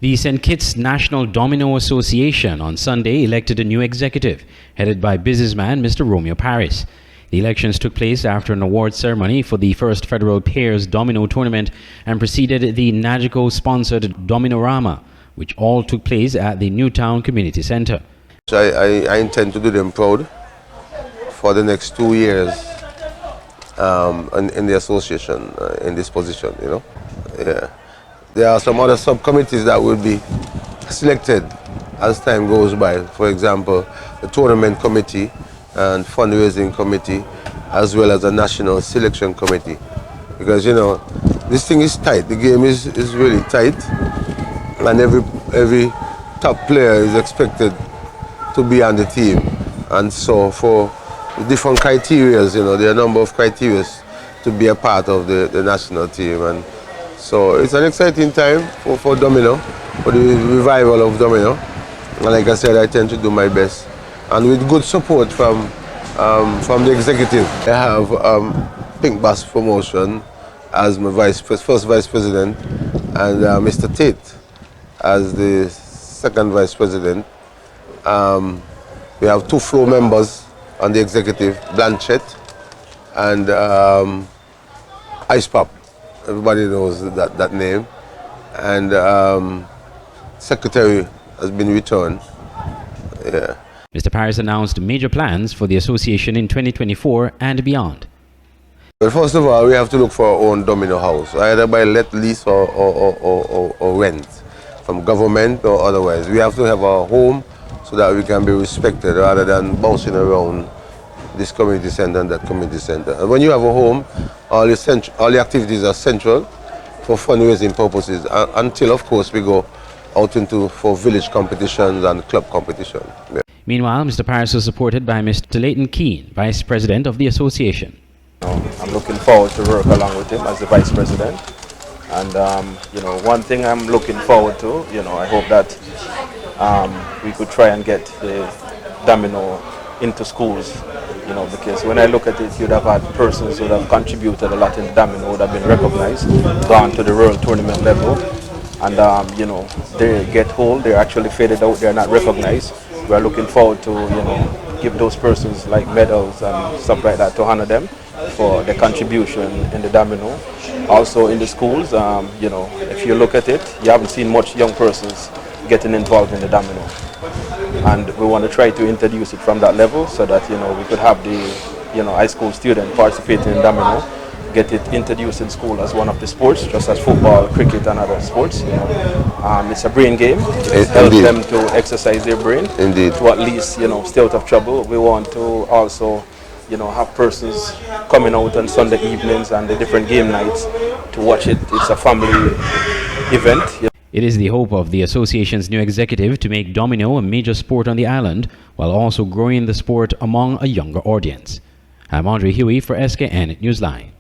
The St. Kitts National Domino Association on Sunday elected a new executive, headed by businessman Mr. Romeo Parris. The elections took place after an award ceremony for the first federal pairs domino tournament and preceded the NAgico-sponsored Dominorama, which all took place at the Newtown Community Center. So I intend to do them proud for the next 2 years in the association, in this position, you know. Yeah. There are some other subcommittees that will be selected as time goes by. For example, the tournament committee and fundraising committee, as well as the national selection committee. Because, you know, this thing is tight. The game is really tight, and every top player is expected to be on the team. And so for the different criteria, you know, there are a number of criteria to be a part of the national team. And so it's an exciting time for Domino, for the revival of Domino. And like I said, I tend to do my best. And with good support from the executive. I have Pink Bass Promotion as my first vice president, and Mr. Tate as the second vice president. We have 2 floor members on the executive, Blanchett and Ice Pop. Everybody knows that name. And secretary has been returned. Yeah. Mr. Parris announced major plans for the association in 2024 and beyond. Well, first of all, we have to look for our own domino house, either by let, lease or rent, from government or otherwise. We have to have a home so that we can be respected rather than bouncing around this community center and that community center. And when you have a home, all the activities are central for fundraising purposes until, of course, we go out for village competitions and club competition. Yeah. Meanwhile, Mr. Parris was supported by Mr. Leighton Keane, Vice President of the association. I'm looking forward to work along with him as the Vice President. And, you know, one thing I'm looking forward to, you know, I hope that we could try and get the domino into schools, you know, because when I look at it, you'd have had persons who would have contributed a lot in the domino, would have been recognized, gone to the world tournament level, and, you know, they get old, they're actually faded out, they're not recognized. We're looking forward to, you know, give those persons like medals and stuff like that to honor them for their contribution in the domino. Also in the schools, you know, if you look at it, you haven't seen much young persons getting involved in the domino. And we want to try to introduce it from that level so that, you know, we could have the, you know, high school student participating in domino, get it introduced in school as one of the sports, just as football, cricket and other sports. You know, it's a brain game. It helps them to exercise their brain. Indeed. To at least, you know, stay out of trouble. We want to also, you know, have persons coming out on Sunday evenings and the different game nights to watch it. It's a family event. It is the hope of the association's new executive to make domino a major sport on the island while also growing the sport among a younger audience. I'm Andre Huey for SKN Newsline.